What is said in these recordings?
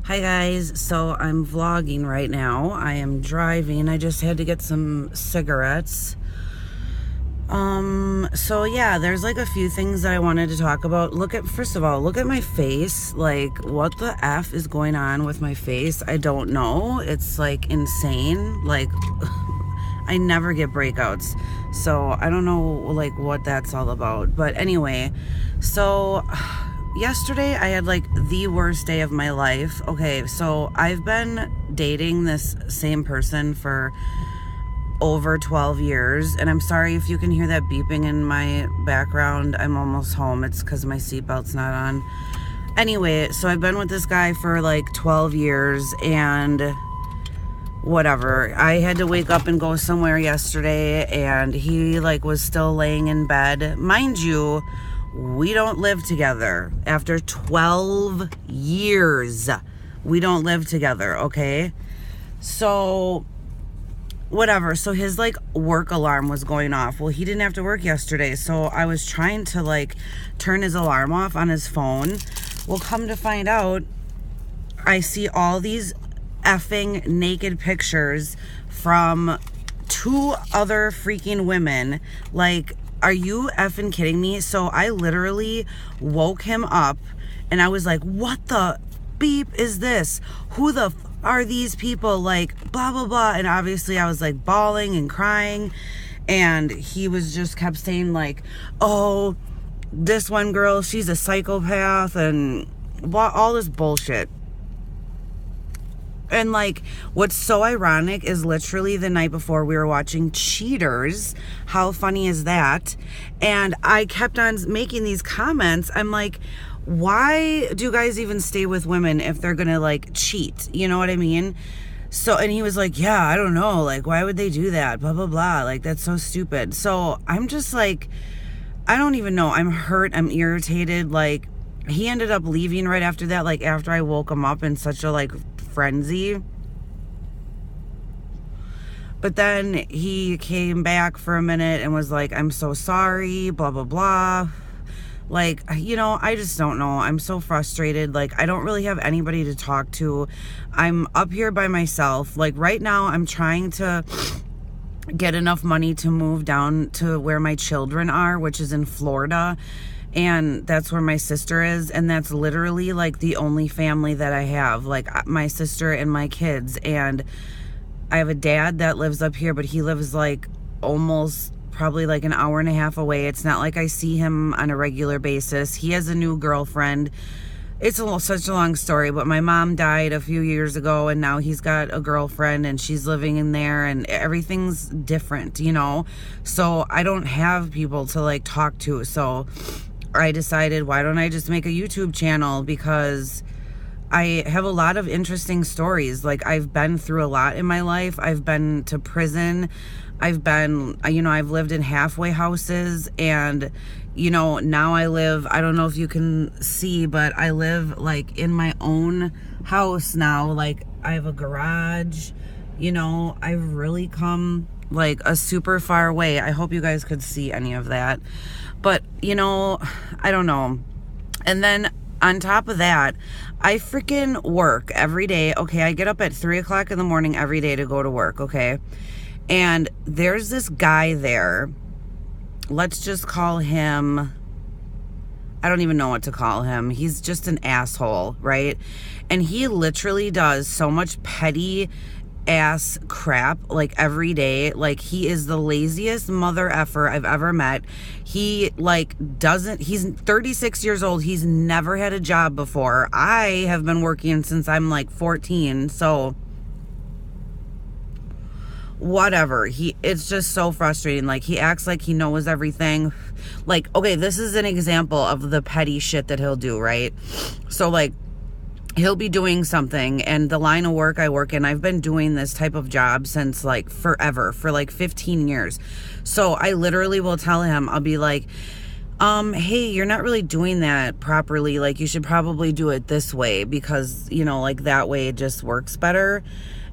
Hi guys, so I'm vlogging right now. I am driving. I just had to get some cigarettes. So yeah, there's like a few things that I wanted to talk about. First of all, look at my face. Like, what the F is going on with my face? I don't know. It's like insane. Like, I never get breakouts. So I don't know like what that's all about. But anyway, so yesterday I had like the worst day of my life. Okay, so I've been dating this same person for over 12 years, and I'm sorry if you can hear that beeping in my background. I'm almost home. It's because my seatbelt's not on. Anyway, so I've been with this guy for like 12 years, and whatever. I had to wake up and go somewhere yesterday, and he like was still laying in bed. Mind you, we don't live together. After 12 years, we don't live together, okay? So whatever. So his like work alarm was going off. Well, he didn't have to work yesterday, so I was trying to like turn his alarm off on his phone. Well, come to find out, I see all these effing naked pictures from two other freaking women. Like, are you effing kidding me? So I literally woke him up and I was like, what the beep is this? Who the are these people? Like, blah, blah, blah. And obviously I was like bawling and crying. And he was just kept saying like, oh, this one girl, she's a psychopath and all this bullshit. And like, what's so ironic is literally the night before we were watching Cheaters. How funny is that? And I kept on making these comments. I'm like, why do guys even stay with women if they're gonna like cheat? You know what I mean? So, and he was like, yeah, I don't know. Like, why would they do that? Blah, blah, blah. Like, that's so stupid. So I'm just like, I don't even know. I'm hurt. I'm irritated. Like, he ended up leaving right after that. Like, after I woke him up in such a like frenzy. But then he came back for a minute and was like, I'm so sorry, blah, blah, blah. Like, you know, I just don't know. I'm so frustrated. Like, I don't really have anybody to talk to. I'm up here by myself. Like, right now, I'm trying to get enough money to move down to where my children are, which is in Florida. And that's where my sister is. And that's literally, like, the only family that I have. Like, my sister and my kids. And I have a dad that lives up here, but he lives, like, almost probably like an hour and a half away. It's not like I see him on a regular basis. He has a new girlfriend. It's such a long story, but my mom died a few years ago, and now he's got a girlfriend, and she's living in there, and everything's different, you know? So I don't have people to, like, talk to. So I decided, why don't I just make a YouTube channel? Because I have a lot of interesting stories. Like, I've been through a lot in my life. I've been to prison. I've been, you know, I've lived in halfway houses, and, you know, now I live, I don't know if you can see, but I live like in my own house now. Like, I have a garage, you know, I've really come like a super far way. I hope you guys could see any of that, but, you know, I don't know. And then on top of that, I freaking work every day. Okay, I get up at 3 o'clock in the morning every day to go to work, okay? And there's this guy there. Let's just call him, I don't even know what to call him. He's just an asshole, right? And he literally does so much petty ass crap like every day. Like, he is the laziest mother effer I've ever met. He like he's 36 years old. He's never had a job before. I have been working since I'm like 14. So whatever. It's just so frustrating. Like, he acts like he knows everything. Like, okay, this is an example of the petty shit that he'll do, right? So like, he'll be doing something, and the line of work I work in, I've been doing this type of job since like forever, for like 15 years. So I literally will tell him, I'll be like, hey, you're not really doing that properly. Like, you should probably do it this way, because, you know, like, that way it just works better.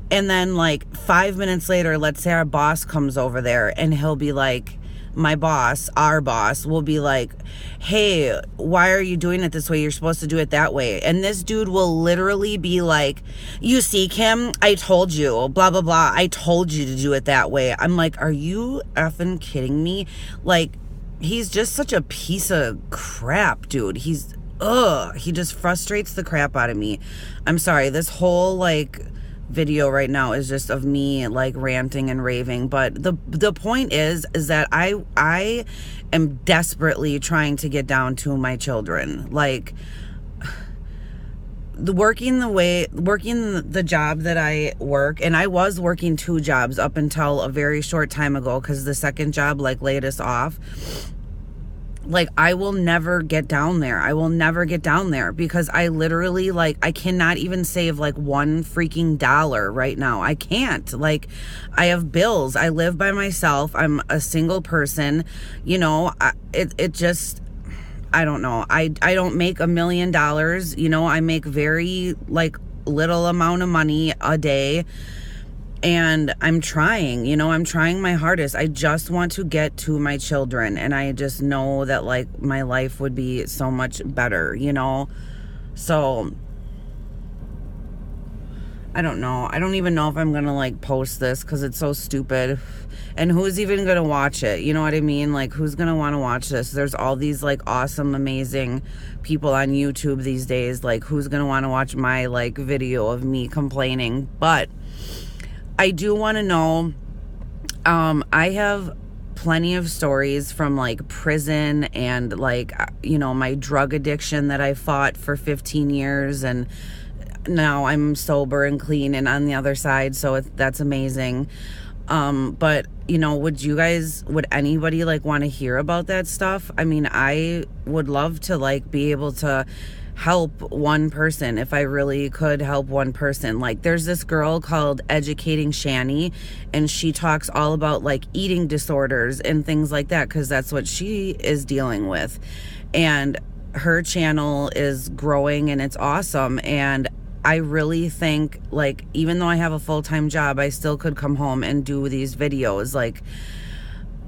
And then like 5 minutes later, let's say our boss comes over there, and he'll be like, my boss, our boss, will be like, hey, why are you doing it this way? You're supposed to do it that way. And this dude will literally be like, you see, Kim, I told you, blah, blah, blah. I told you to do it that way. I'm like, are you effing kidding me? Like, he's just such a piece of crap, dude. He just frustrates the crap out of me. I'm sorry, this whole, like, video right now is just of me like ranting and raving, but the point is that I am desperately trying to get down to my children. Like, working the job that I work, and I was working 2 jobs up until a very short time ago because the second job like laid us off. Like, I will never get down there. I will never get down there because I literally, like, I cannot even save like $1 freaking dollar right now. I can't. Like, I have bills. I live by myself. I'm a single person. You know, it just, I don't know. I don't make $1 million. You know, I make very like little amount of money a day. And I'm trying, you know, I'm trying my hardest. I just want to get to my children. And I just know that, like, my life would be so much better, you know? So, I don't know. I don't even know if I'm going to, like, post this because it's so stupid. And who's even going to watch it? You know what I mean? Like, who's going to want to watch this? There's all these, like, awesome, amazing people on YouTube these days. Like, who's going to want to watch my, like, video of me complaining? But I do want to know, I have plenty of stories from like prison and like, you know, my drug addiction that I fought for 15 years and now I'm sober and clean and on the other side. So that's amazing. But you know, would anybody like want to hear about that stuff? I mean, I would love to like be able to help one person if I really could help one person. Like, there's this girl called Educating Shani, and she talks all about like eating disorders and things like that because that's what she is dealing with. And her channel is growing and it's awesome. And I really think, like, even though I have a full-time job, I still could come home and do these videos like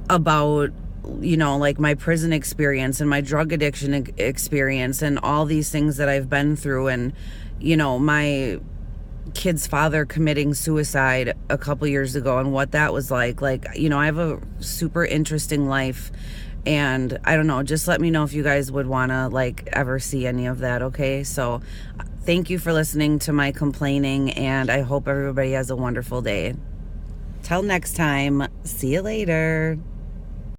about, you know, like my prison experience and my drug addiction experience and all these things that I've been through, and, you know, my kid's father committing suicide a couple years ago and what that was like. Like, you know, I have a super interesting life, and I don't know, just let me know if you guys would want to like ever see any of that. Okay, so thank you for listening to my complaining, and I hope everybody has a wonderful day. Till next time, see you later.